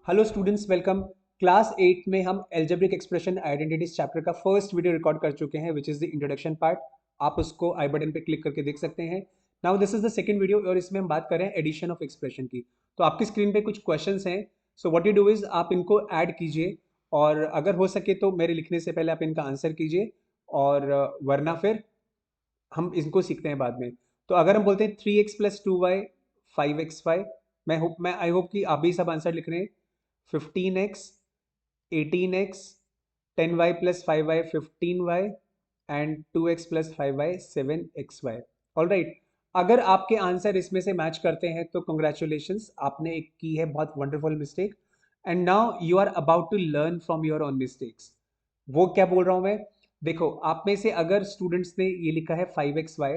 Hello students, welcome. Class 8 में हम algebraic expression identities chapter का फर्स्ट वीडियो रिकॉर्ड कर चुके हैं, which is the introduction part. आप उसको आई बटन पे क्लिक करके देख सकते हैं। Now this is the second video और इसमें हम बात कर रहे हैं एडिशन ऑफ एक्सप्रेशन की। तो आपकी स्क्रीन पे कुछ क्वेश्चंस हैं। So what you do is आप इनको ऐड कीजिए और अगर हो सके तो मेरे लिखने से पहले आप इनका आंसर कीजिए, और वरना फिर हम इनको सीखते हैं बाद में। तो अगर हम बोलते हैं 3x + 2y 5xy, मैं आई होप कि आप भी सब आंसर लिख रहे हैं। 15x 18x 10y + 5y 15y and 2x + 5y 7xy। All right, अगर आपके आंसर इसमें से मैच करते हैं तो कंग्रेचुलेशंस, आपने एक की है बहुत wonderful mistake. And now you are about to learn from your own mistakes. वो क्या बोल रहा हूं मैं? देखो, आप में से अगर स्टूडेंट्स ने ये लिखा है 5xy,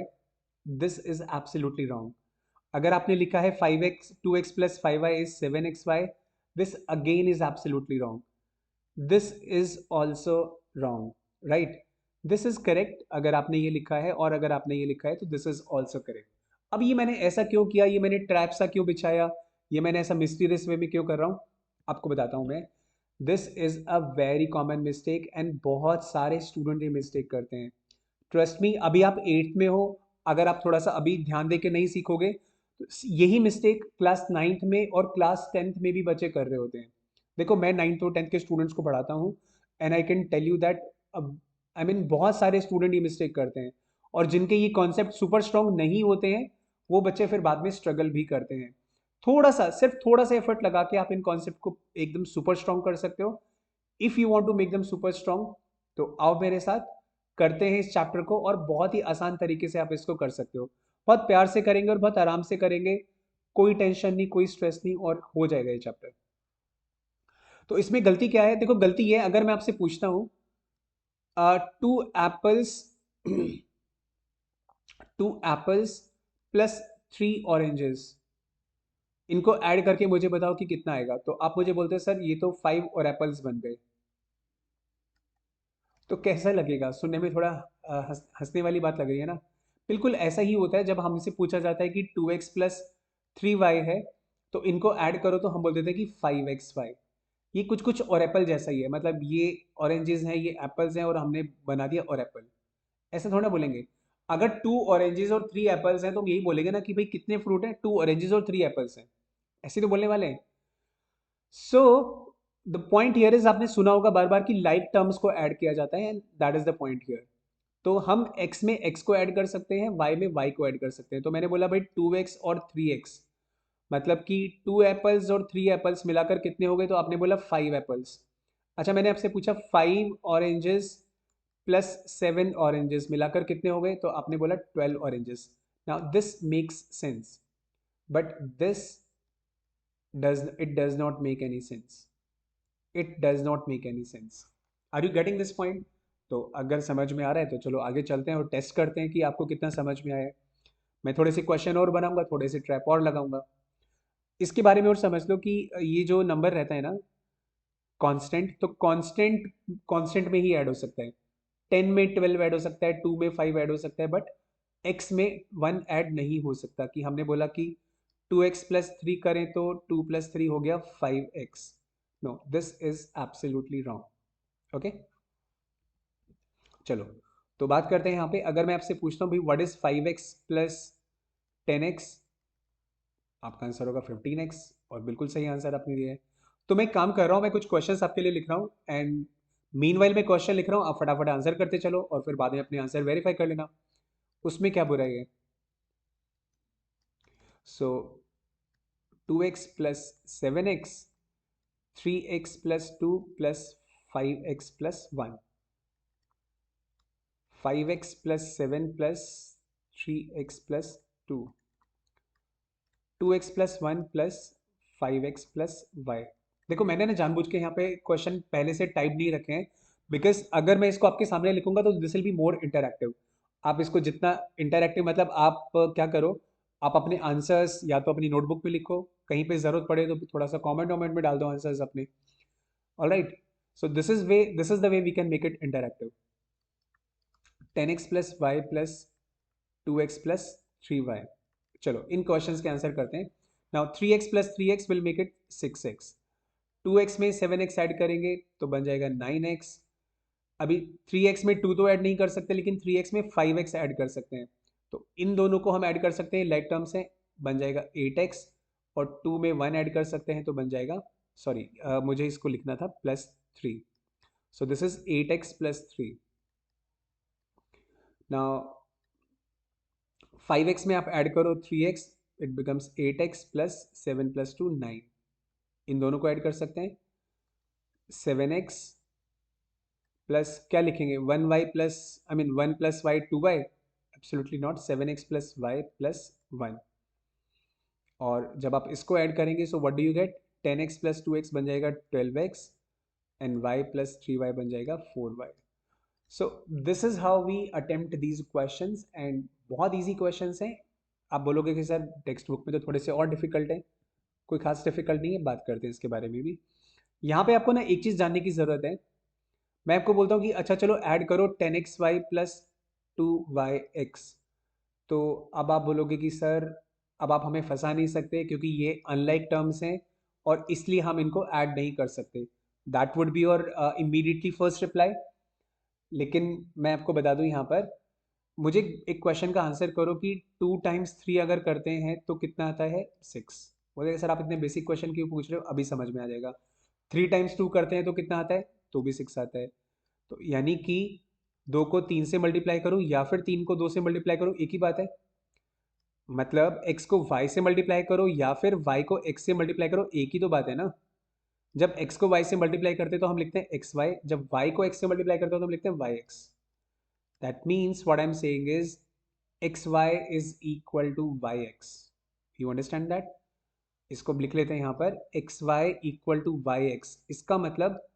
this is absolutely wrong. अगर आपने लिखा है 5x 2x + 5y is 7xy, this again is absolutely wrong. This is also wrong, right? This is correct अगर आपने ये लिखा है, और अगर आपने ये लिखा है तो this is also correct। अब ये मैंने ऐसा क्यों किया, ये मैंने ट्रैप सा क्यों बिछाया, ये मैंने ऐसा मिस्टीरियस वे में क्यों कर रहा हूँ, आपको बताता हूँ मैं। This is a very common mistake and बहुत सारे स्टूडेंट ये मिस्टेक करते हैं। ट्रस्ट मी, अभी आप 8th में हो, अगर आप थोड़ा सा अभी ध्यान दे के नहीं सीखोगे तो यही मिस्टेक क्लास 9th में और क्लास 10th में भी बच्चे कर रहे होते हैं। देखो, मैं 9th और 10th के स्टूडेंट्स को पढ़ाता हूँ and I can tell you that I mean बहुत सारे स्टूडेंट ये मिस्टेक करते हैं, और जिनके ये कॉन्सेप्ट सुपर स्ट्रांग नहीं होते हैं वो बच्चे फिर बाद में स्ट्रगल भी करते हैं। थोड़ा सा, सिर्फ थोड़ा सा एफर्ट लगा के आप इन कॉन्सेप्ट को एकदम सुपर स्ट्रांग कर सकते हो। If you want to make them super strong तो आओ मेरे साथ, करते हैं इस चैप्टर को, और बहुत ही आसान तरीके से आप इसको कर सकते हो। बहुत प्यार से करेंगे और बहुत आराम से करेंगे, कोई टेंशन नहीं, कोई स्ट्रेस नहीं, और हो जाएगा ये चैप्टर। तो इसमें गलती क्या है? देखो, गलती ये है, अगर मैं आपसे पूछता हूँ 2 एप्पल्स 2 एप्पल्स +3 ऑरेंजेस, इनको ऐड करके मुझे बताओ कि कितना आएगा। तो आप मुझे बोलते हैं सर ये तो 5 और एप्पल्स बन गए। तो कैसा लगेगा सुनने में? थोड़ा हंसने वाली बात लग रही है ना? बिल्कुल ऐसा ही होता है जब हमसे पूछा जाता है कि 2x + 3y है, तो इनको ऐड करो तो हम बोल देते हैं कि 5xy। ये कुछ कुछ और एप्पल जैसा ही है, मतलब ये ऑरेंजेस हैं, ये एप्पल्स हैं, और हमने बना दिया और एप्पल। ऐसा थोड़ा बोलेंगे। अगर 2 ऑरेंजेस और 3 एप्पल्स हैं तो हम यही बोलेंगे ना कि भाई कितने फ्रूट हैं, 2 ऑरेंजेस और 3 एप्पल्स हैं। ऐसे तो बोलने वाले हैं। So the point here is, आपने सुना होगा बार बार कि लाइक टर्म्स को ऐड किया जाता है, and that is the point here. तो हम x में x को ऐड कर सकते हैं, y में y को ऐड कर सकते हैं। तो मैंने बोला भाई 2x और 3x, मतलब कि 2 एप्पल्स और 3 एप्पल्स मिलाकर कितने हो गए, तो आपने बोला 5 एप्पल्स। अच्छा, मैंने आपसे पूछा 5 ऑरेंजेस +7 ऑरेंजेस मिलाकर कितने हो गए, तो आपने बोला 12 oranges. Now this makes sense, but this does not make any sense. It does not make any sense. Are you getting this point? तो अगर समझ में आ रहा है तो चलो आगे चलते हैं और टेस्ट करते हैं कि आपको कितना समझ में आया है। मैं थोड़े से क्वेश्चन और बनाऊंगा, थोड़े से ट्रैप और लगाऊंगा। इसके बारे में और समझ लो कि ये जो नंबर रहता है ना, कांस्टेंट, तो कांस्टेंट कांस्टेंट में ही ऐड हो सकता है। 10 में 12 ऐड हो सकता है, 2 में 5 ऐड हो सकता है, बट x में 1 ऐड नहीं हो सकता। कि हमने बोला कि 2x + 3 करें तो 2 + 3 हो गया 5x। No, this is absolutely wrong. Okay, चलो। तो बात करते हैं यहाँ पे, अगर मैं आपसे पूछता हूँ भाई व्हाट इज 5x + 10x, आपका आंसर होगा 15x, और बिल्कुल सही आंसर आपने दिया है। तो मैं एक काम कर रहा हूँ, मैं कुछ क्वेश्चंस आपके लिए लिख रहा हूँ, एंड मीनवाइल मैं क्वेश्चन लिख रहा हूँ, आप फटाफट आंसर करते चलो और फिर बाद में अपने आंसर वेरीफाई कर लेना। उसमें क्या बुराई है? सो 2x + 7x, 3x + 2 +5x + 1, 5x + 7 + 3x + 2, 2x + 1 +5x + y। देखो, मैंने ना जानबूझ के यहाँ पे क्वेश्चन पहले से टाइप नहीं रखे हैं, बिकॉज अगर मैं इसको आपके सामने लिखूंगा तो this will be more interactive. आप इसको जितना इंटरैक्टिव, मतलब आप क्या करो, आप अपने आंसर्स या तो अपनी नोटबुक में लिखो, कहीं पे ज़रूरत पड़े तो थोड़ा सा कॉमेंट वॉमेंट में डाल दो आंसर्स अपने। All right, so this is the way we can make it interactive. 10x + y + 2x + 3y। चलो इन क्वेश्चंस के आंसर करते हैं। Now 3x + 3x will make it 6x, 2x में 7x ऐड करेंगे तो बन जाएगा 9x। अभी 3x में 2 तो ऐड नहीं कर सकते, लेकिन 3x में 5x ऐड कर सकते हैं। तो इन दोनों को हम ऐड कर सकते हैं, लाइक टर्म्स हैं, बन जाएगा 8x। और 2 में 1 ऐड कर सकते हैं तो बन जाएगा, सॉरी मुझे इसको लिखना था +3। सो this is 8x + 3। Now 5x में आप ऐड करो 3x, इट बिकम्स 8x + 7 + 2 9। इन दोनों को ऐड कर सकते हैं, 7x प्लस क्या लिखेंगे, 1y plus, I mean 1 + y 2y, absolutely not, 7x + y + 1। और जब आप इसको ऐड करेंगे so what do you get, 10x + 2x बन जाएगा 12x एंड y + 3y बन जाएगा 4y। So this is how we attempt these questions and बहुत ईजी क्वेश्चंस हैं। आप बोलोगे कि सर टेक्स्ट बुक में तो थोड़े से और डिफिकल्ट है, कोई खास डिफिकल्ट नहीं है, बात करते हैं इसके बारे में भी। यहाँ पे आपको ना एक चीज़ जानने की ज़रूरत है। मैं आपको बोलता हूँ कि अच्छा चलो ऐड करो 10xy + 2yx, तो अब आप बोलोगे कि सर अब आप हमें फंसा नहीं सकते क्योंकि ये अनलाइक टर्म्स हैं और इसलिए हम इनको ऐड नहीं कर सकते। That would be your immediately first reply. लेकिन मैं आपको बता दूं यहाँ पर, मुझे एक क्वेश्चन का आंसर करो कि 2 × 3 अगर करते हैं तो कितना आता है, 6। बोले सर आप इतने बेसिक क्वेश्चन क्यों पूछ रहे हो, अभी समझ में आ जाएगा। 3 × 2 करते हैं तो कितना आता है, तो भी 6 आता है। तो यानी कि 2 को 3 से मल्टीप्लाई करूं या फिर 3 को 2 से मल्टीप्लाई करूं, एक ही बात है। मतलब x को y से मल्टीप्लाई करो या फिर y को x से मल्टीप्लाई करो, एक ही तो बात है ना। जब x को y से मल्टीप्लाई करते तो हम लिखते हैं xy, जब y को x से मल्टीप्लाई करते तो हम लिखते हैं yx। That means what I am saying is xy is equal to yx। You understand that? इसको लिख लेते हैं यहाँ पर, xy इक्वल टू yx। इसका मतलब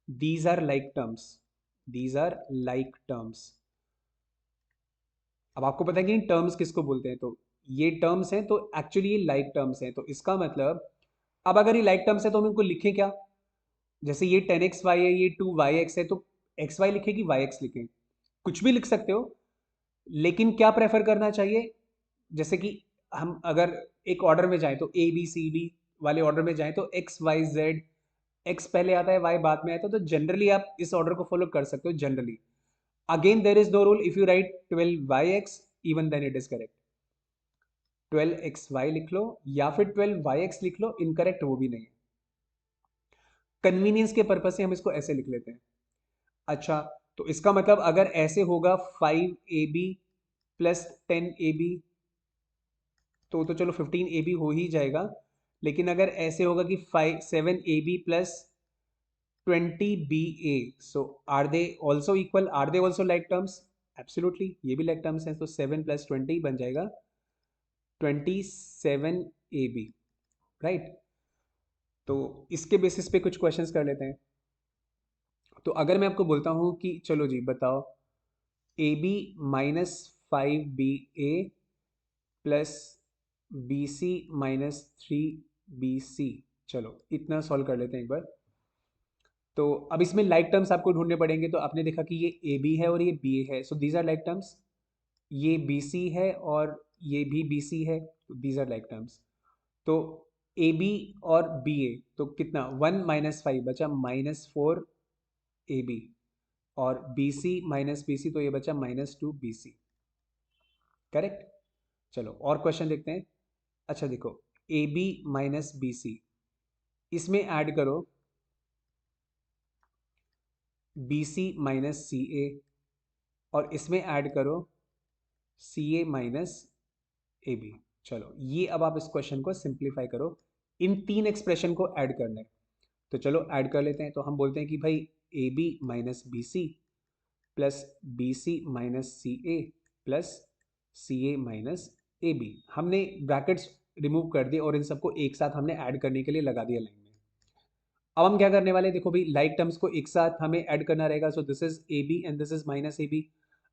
these are like terms, these are like terms. अब आपको पता है कि टर्म्स किसको बोलते हैं, तो ये टर्म्स हैं, तो एक्चुअली ये लाइक टर्म्स हैं। तो इसका मतलब अब अगर ये लाइक टर्म्स है तो हम इनको लिखें क्या, जैसे ये 10xy है, ये 2yx है, तो xy लिखें कि yx लिखें, कुछ भी लिख सकते हो। लेकिन क्या प्रेफर करना चाहिए, जैसे कि हम अगर एक ऑर्डर में जाएं तो ABCD वाले ऑर्डर में जाएं तो XYZ, x पहले आता है, y बाद में आता है, तो जनरली आप इस ऑर्डर को फॉलो कर सकते हो generally. Again there is no rule, if you write 12yx even then it is correct. 12xy लिख लो या फिर 12yx लिख लो, इनकरेक्ट वो भी नहीं है। कन्वीनियंस के पर्पज से हम इसको ऐसे लिख लेते हैं। अच्छा, तो इसका मतलब अगर ऐसे होगा 5ab + 10ab, तो चलो 15ab हो ही जाएगा। लेकिन अगर ऐसे होगा कि 7ab + 20ba, so are they also equal, are they also like terms, absolutely ये भी लाइक टर्म्स हैं। तो 7 + 20 बन जाएगा 27ab, राइट। तो इसके बेसिस पे कुछ क्वेश्चंस कर लेते हैं। तो अगर मैं आपको बोलता हूँ कि चलो जी बताओ, AB - 5BA + BC - 3BC, चलो इतना सॉल्व कर लेते हैं एक बार। तो अब इसमें लाइक टर्म्स आपको ढूंढने पड़ेंगे। तो आपने देखा कि ये AB है और ये BA है, so these are like terms. ये BC है और ये भी BC है, तो दीज आर लाइक टर्म्स। तो AB और BA, तो कितना, 1 - 5 बचा -4AB, और BC - BC तो ये बचा -2BC, करेक्ट। चलो और क्वेश्चन देखते हैं। अच्छा देखो, AB - BC, इसमें ऐड करो BC - CA, और इसमें ऐड करो CA - AB। चलो ये अब आप इस क्वेश्चन को सिंप्लीफाई करो, इन तीन एक्सप्रेशन को ऐड करना है। तो चलो ऐड कर लेते हैं। तो हम बोलते हैं कि भाई AB - BC + BC - CA + CA - AB, हमने ब्रैकेट्स रिमूव कर दिए और इन सबको एक साथ हमने ऐड करने के लिए लगा दिया लाइन में। अब हम क्या करने वाले हैं, देखो भाई लाइक टर्म्स को एक साथ हमें ऐड करना रहेगा। सो this is AB and this is -AB।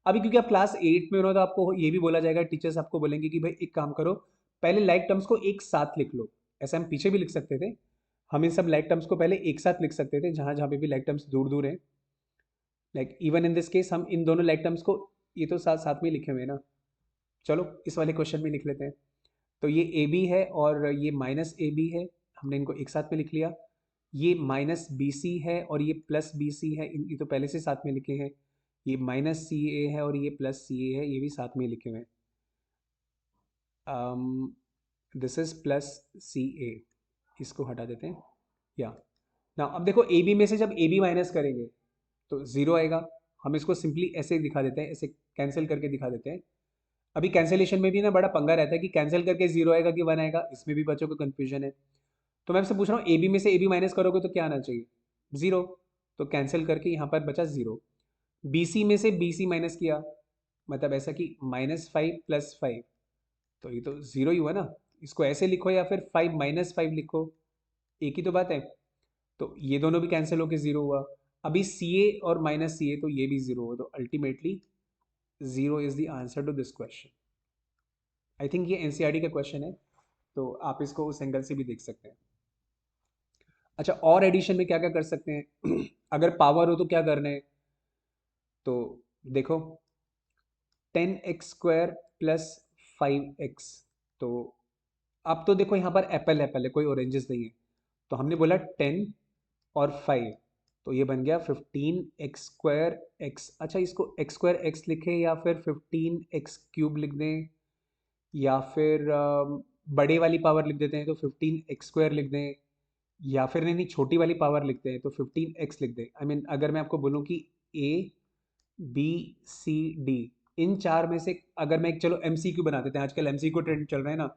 अभी क्योंकि आप क्लास 8 में हो ना, तो आपको ये भी बोला जाएगा, टीचर्स आपको बोलेंगे कि भाई एक काम करो, पहले लाइक टर्म्स को एक साथ लिख लो। ऐसे हम पीछे भी लिख सकते थे, हम इन सब लाइक टर्म्स को पहले एक साथ लिख सकते थे, जहाँ जहाँ पे भी लाइक टर्म्स दूर दूर हैं। Like even in this case हम इन दोनों लाइक टर्म्स को ये तो साथ साथ में लिखे हुए हैं ना। चलो इस वाले क्वेश्चन में लिख लेते हैं। तो ये AB है और ये -AB है, हमने इनको एक साथ में लिख लिया। ये माइनस बी सी है और ये प्लस बी सी है, ये तो पहले से साथ में लिखे हैं। ये माइनस सी ए है और ये प्लस सी ए है, ये भी साथ में लिखे हुए हैं। दिस इज प्लस सी ए, इसको हटा देते हैं। या ना अब देखो ए बी में से जब ए बी माइनस करेंगे तो ज़ीरो आएगा। हम इसको सिंपली ऐसे दिखा देते हैं, ऐसे कैंसिल करके दिखा देते हैं। अभी कैंसिलेशन में भी ना बड़ा पंगा रहता है कि कैंसिल करके जीरो आएगा कि वन आएगा, इसमें भी बच्चों को कंफ्यूजन है। तो मैं आपसे पूछ रहा हूँ ए बी में से ए बी माइनस करोगे तो क्या आना चाहिए? जीरो। तो कैंसिल करके यहाँ पर बचा जीरो। बी सी में से बी सी माइनस किया, मतलब ऐसा कि -5 + 5, तो ये तो जीरो ही हुआ ना। इसको ऐसे लिखो या फिर 5 - 5 लिखो, एक ही तो बात है। तो ये दोनों भी कैंसिल होकर जीरो हुआ। अभी सी ए और माइनस सी ए, तो ये भी जीरो हुआ। तो ultimately zero is the answer to this question. I think ये एनसीईआरटी का क्वेश्चन है, तो आप इसको उस एंगल से भी देख सकते हैं। अच्छा, और एडिशन में क्या क्या कर सकते हैं? अगर पावर हो तो क्या करना है? तो देखो, 10x² + 5x। तो अब तो देखो यहाँ पर एप्पल एप्पल है, कोई ऑरेंजेस नहीं है। तो हमने बोला 10 और 5, तो ये बन गया 15x² x। अच्छा, इसको x² x लिखें या फिर 15x³ लिख दें, या फिर बड़े वाली पावर लिख देते हैं तो 15x² लिख दें, या फिर नहीं नहीं, छोटी वाली पावर लिखते हैं तो 15x लिख दें। आई मीन अगर मैं आपको बोलूँ कि ए बी सी डी, इन चार में से अगर मैं एक, चलो एमसीक्यू बना देते हैं, आजकल एमसीक्यू ट्रेंड चल रहा है ना,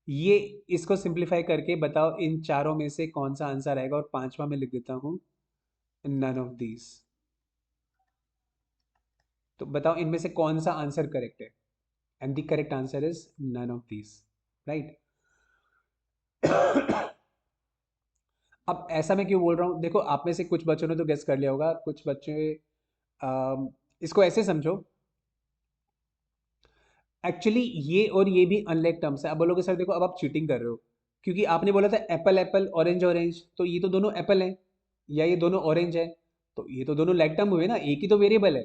ये इसको सिंप्लीफाई करके बताओ इन चारों में से कौन सा आंसर आएगा। और पांचवा में लिख देता हूँ नन ऑफ दीज। तो बताओ इनमें से कौन सा आंसर करेक्ट है? And the correct answer is none of these, right. अब ऐसा मैं क्यों बोल रहा हूँ? देखो, आप में से कुछ बच्चों ने तो गेस कर लिया होगा, कुछ बच्चे इसको ऐसे समझो। एक्चुअली ये और ये भी अनलाइक टर्म्स है। अब बोलोगे सर देखो अब आप चीटिंग कर रहे हो, क्योंकि आपने बोला था एप्पल एप्पल, ऑरेंज ऑरेंज, तो ये तो दोनों एप्पल हैं या ये दोनों ऑरेंज है, तो ये तो दोनों लाइक टर्म हुए ना, एक ही तो वेरिएबल है।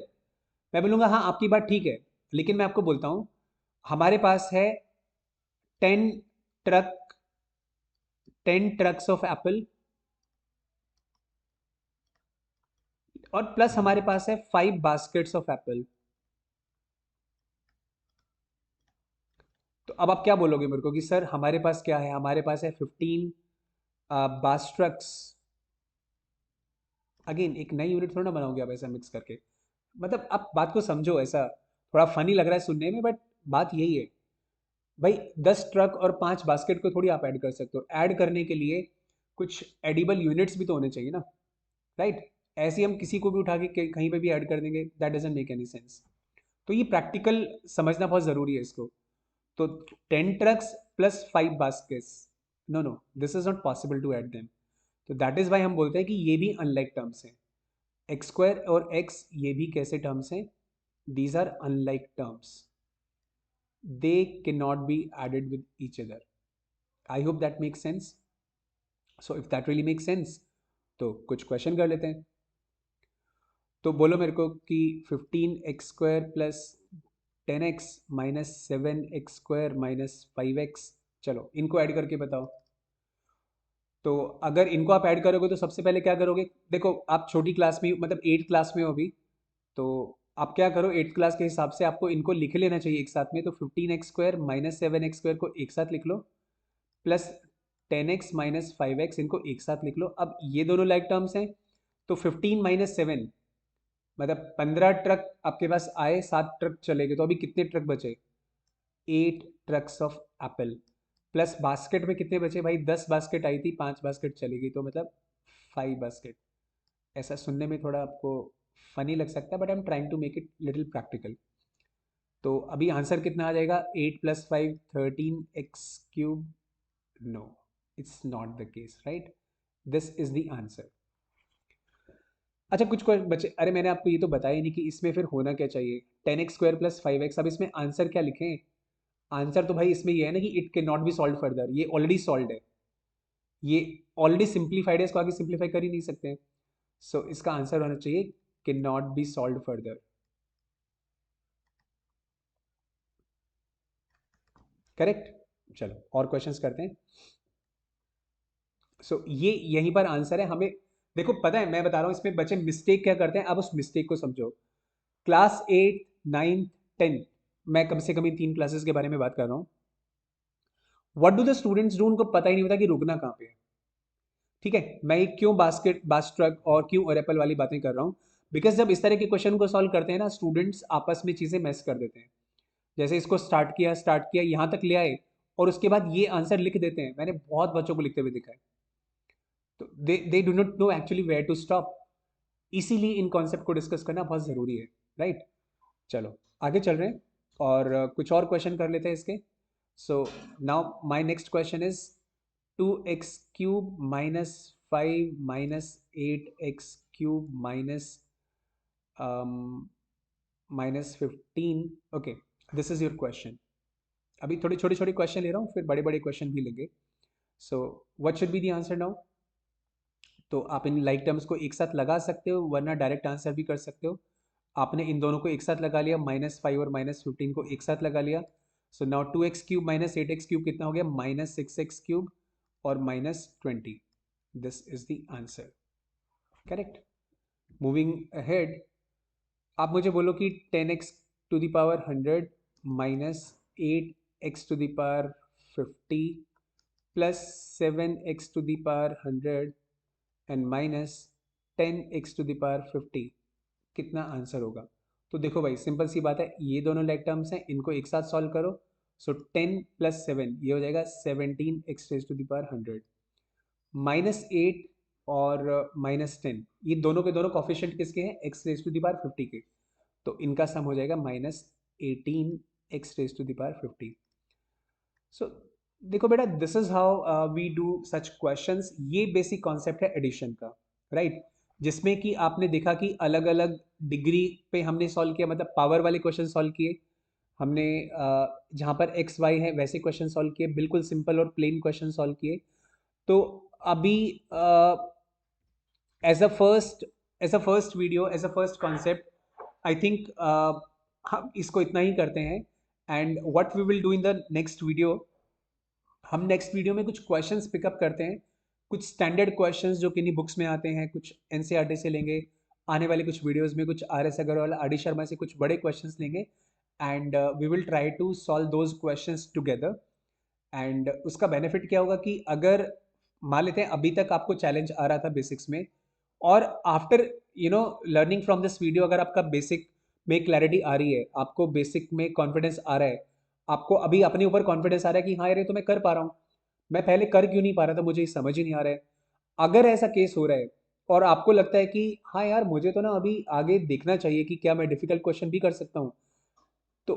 मैं बोलूँगा हाँ आपकी बात ठीक है, लेकिन मैं आपको बोलता हूँ हमारे पास है 10 ट्रक, 10 ट्रक्स ऑफ एप्पल, और प्लस हमारे पास है 5 बास्केट्स ऑफ एप्पल। तो अब आप क्या बोलोगे मेरे को कि सर हमारे पास क्या है? हमारे पास है 15 बास्ट्रक्स। अगेन एक नई यूनिट थोड़ा ना बनाओगे आप ऐसा मिक्स करके। मतलब आप बात को समझो, ऐसा थोड़ा फनी लग रहा है सुनने में, बट बात यही है भाई। 10 ट्रक और 5 बास्केट को थोड़ी आप ऐड कर सकते हो। ऐड करने के लिए कुछ एडिबल यूनिट्स भी तो होने चाहिए ना, राइट। ऐसे ही हम किसी को भी उठा के कहीं पे भी ऐड कर देंगे, that doesn't make any sense. तो ये प्रैक्टिकल समझना बहुत ज़रूरी है इसको। तो 10 trucks plus 5 baskets, no no, this is not possible to add them. तो दैट इज वाई हम बोलते हैं कि ये भी अनलाइक टर्म्स हैं। x² और x ये भी कैसे टर्म्स हैं? These are unlike terms, they can not be added with each other. I hope that make sense. So if that really make sense, तो कुछ क्वेश्चन कर लेते हैं। तो बोलो मेरे को कि 15x² + 10x - 7x² - 5x, चलो इनको ऐड करके बताओ। तो अगर इनको आप ऐड करोगे तो सबसे पहले क्या करोगे? देखो आप छोटी क्लास में मतलब 8th क्लास में हो अभी, तो आप क्या करो, 8th क्लास के हिसाब से आपको इनको लिख लेना चाहिए एक साथ में। तो 15x² - 7x² को एक साथ लिख लो, प्लस 10x - 5x, इनको एक साथ लिख लो। अब ये दोनों लाइक टर्म्स हैं, तो 15 - 7 मतलब 15 ट्रक आपके पास आए, 7 ट्रक चले गए, तो अभी कितने ट्रक बचे? 8 trucks of Apple. Plus basket में कितने बचे भाई? 10 बास्केट आई थी, 5 बास्केट चली गई, तो मतलब 5 बास्केट। ऐसा सुनने में थोड़ा आपको फनी लग सकता है, but I am trying to make it little practical. तो अभी आंसर कितना आ जाएगा? 8 + 5 13x³ no, it's not the case, right. This is the answer. अच्छा, कुछ बचे, अरे मैंने आपको ये तो बताया नहीं कि इसमें फिर होना क्या चाहिए। 10x² + 5x, अब इसमें आंसर क्या लिखें? आंसर तो भाई इसमें ये है ना कि it can not B solve further, ये ऑलरेडी सॉल्व है, ये ऑलरेडी सिंप्लीफाइड है, इसको आगे सिंप्लीफाई कर ही नहीं सकते। सो इसका आंसर होना चाहिए can not B solve further. Correct. चलो और क्वेश्चंस करते हैं। सो ये यहीं पर आंसर है। हमें देखो पता है, मैं बता रहा हूँ इसमें बच्चे मिस्टेक क्या करते हैं, अब उस मिस्टेक को समझो। क्लास 8, 9, 10, मैं कम से कम इन 3 क्लासेस के बारे में बात कर रहा हूँ। What do the students do, उनको पता ही नहीं होता कि रुकना कहाँ पे है। ठीक है, मैं ये क्यों बास ट्रक और क्यों और एप्पल वाली बातें कर रहा हूँ, बिकॉज जब इस तरह के क्वेश्चन को सॉल्व करते हैं ना, स्टूडेंट्स आपस में चीज़ें मैस कर देते हैं। जैसे इसको स्टार्ट किया यहाँ तक ले आए, और उसके बाद ये आंसर लिख देते हैं। मैंने बहुत बच्चों को लिखते हुए देखा है। तो they do not know actually where to stop. इसीलिए इन कॉन्सेप्ट को डिस्कस करना बहुत ज़रूरी है, राइट। चलो आगे चल रहे हैं, और कुछ और क्वेश्चन कर लेते हैं इसके। So now my next question is 2x³ minus 5 minus 8x³ minus minus 15। Okay, this is your question. अभी थोड़े छोटे छोटे क्वेश्चन ले रहा हूँ, फिर बड़े बड़े क्वेश्चन भी लेंगे। So what should be the answer now. तो आप इन लाइक टर्म्स को एक साथ लगा सकते हो, वरना डायरेक्ट आंसर भी कर सकते हो। आपने इन दोनों को एक साथ लगा लिया, -5 और -15 को एक साथ लगा लिया। So now 2x³ minus 8x³ कितना हो गया, -6x³ और -20। This is the answer, correct. Moving ahead, आप मुझे बोलो कि 10x⁻100 minus 8x⁻50 plus 7x⁻100 and minus 10x⁻50 कितना आंसर होगा। तो देखो भाई, सिंपल सी बात है, ये दोनों लाइक टर्म्स हैं, इनको एक साथ सॉल्व करो। सो 10 + 7 ये हो जाएगा 17x⁻100, -8 और -10, ये दोनों के दोनों कॉफिशिएंट किसके हैं, x⁻50 के। तो इनका सम हो जाएगा -18x⁻50। सो देखो बेटा, this is how we do such questions. ये बेसिक कॉन्सेप्ट है एडिशन का, राइट। जिसमें कि आपने देखा कि अलग अलग डिग्री पे हमने सॉल्व किया, मतलब पावर वाले क्वेश्चन सॉल्व किए हमने, जहाँ पर एक्स वाई है वैसे क्वेश्चन सॉल्व किए, बिल्कुल सिंपल और प्लेन क्वेश्चन सॉल्व किए। तो अभी as a first video, as a first concept, I think हम इसको इतना ही करते हैं। And what we will do in the next video, हम नेक्स्ट वीडियो में कुछ क्वेश्चंस पिकअप करते हैं, कुछ स्टैंडर्ड क्वेश्चंस जो किन्हीं बुक्स में आते हैं, कुछ एनसीईआरटी से लेंगे, आने वाले कुछ वीडियोस में कुछ R S Agarwal, R D Sharma से कुछ बड़े क्वेश्चंस लेंगे, and we will try to solve those questions together. And उसका बेनिफिट क्या होगा कि अगर मान लेते हैं अभी तक आपको चैलेंज आ रहा था बेसिक्स में, और after learning from this video, अगर आपका बेसिक में क्लैरिटी आ रही है, आपको बेसिक में कॉन्फिडेंस आ रहा है, आपको अभी अपने ऊपर कॉन्फिडेंस आ रहा है कि हाँ यार ये तो मैं कर पा रहा हूँ, मैं पहले कर क्यों नहीं पा रहा था, मुझे समझ ही नहीं आ रहा है। अगर ऐसा केस हो रहा है और आपको लगता है कि हाँ यार मुझे तो ना अभी आगे देखना चाहिए कि क्या मैं डिफिकल्ट क्वेश्चन भी कर सकता हूँ, तो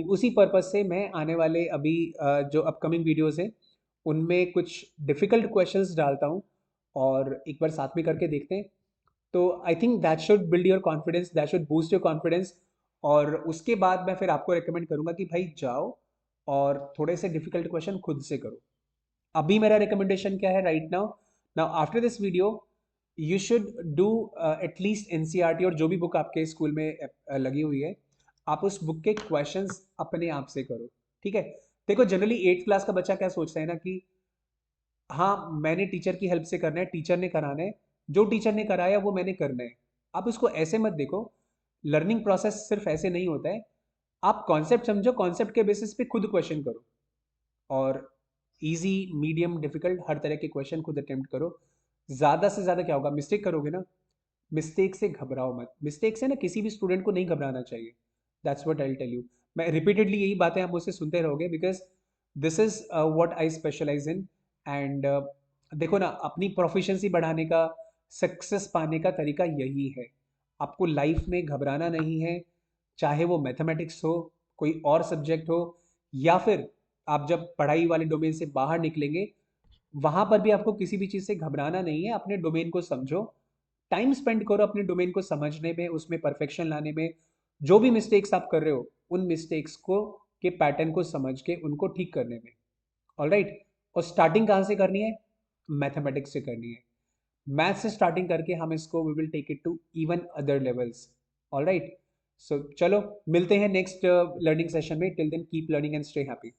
उसी पर्पज से मैं आने वाले अभी जो अपकमिंग वीडियोस हैं उनमें कुछ डिफिकल्ट क्वेश्चंस डालता हूँ, और एक बार साथ में करके देखते हैं। तो I think that should build your confidence, that should boost your confidence. और उसके बाद मैं फिर आपको रिकमेंड करूंगा कि भाई जाओ और थोड़े से डिफिकल्ट क्वेश्चन खुद से करो। अभी मेरा रिकमेंडेशन क्या है right now, now after this video you should do at least NCERT, और जो भी बुक आपके स्कूल में लगी हुई है, आप उस बुक के क्वेश्चंस अपने आप से करो। ठीक है, देखो जनरली 8th क्लास का बच्चा क्या सोचता है ना कि हाँ मैंने टीचर की हेल्प से करना है, टीचर ने कराना है, जो टीचर ने कराया वो मैंने करना है। आप इसको ऐसे मत देखो, लर्निंग प्रोसेस सिर्फ ऐसे नहीं होता है। आप कॉन्सेप्ट समझो, कॉन्सेप्ट के बेसिस पे खुद क्वेश्चन करो, और इजी मीडियम डिफिकल्ट हर तरह के क्वेश्चन खुद अटेम्प्ट करो। ज़्यादा से ज़्यादा क्या होगा, मिस्टेक करोगे ना, मिस्टेक से घबराओ मत, मिस्टेक से ना किसी भी स्टूडेंट को नहीं घबराना चाहिए। That's what I will tell you. मैं रिपीटेडली यही बातें आप मुझसे सुनते रहोगे, because this is what I specialize in. And देखो ना, अपनी प्रोफिशिएंसी बढ़ाने का, सक्सेस पाने का तरीका यही है। आपको लाइफ में घबराना नहीं है, चाहे वो मैथमेटिक्स हो, कोई और सब्जेक्ट हो, या फिर आप जब पढ़ाई वाले डोमेन से बाहर निकलेंगे वहां पर भी आपको किसी भी चीज़ से घबराना नहीं है। अपने डोमेन को समझो, टाइम स्पेंड करो अपने डोमेन को समझने में, उसमें परफेक्शन लाने में। जो भी मिस्टेक्स आप कर रहे हो उन मिस्टेक्स को के पैटर्न को समझ के उनको ठीक करने में। ऑल राइट, और स्टार्टिंग कहाँ से करनी है, मैथमेटिक्स से करनी है। मैथ से स्टार्टिंग करके हम इसको we will take it to even other levels. All right, so चलो मिलते हैं नेक्स्ट लर्निंग सेशन में। Till then keep learning and stay happy.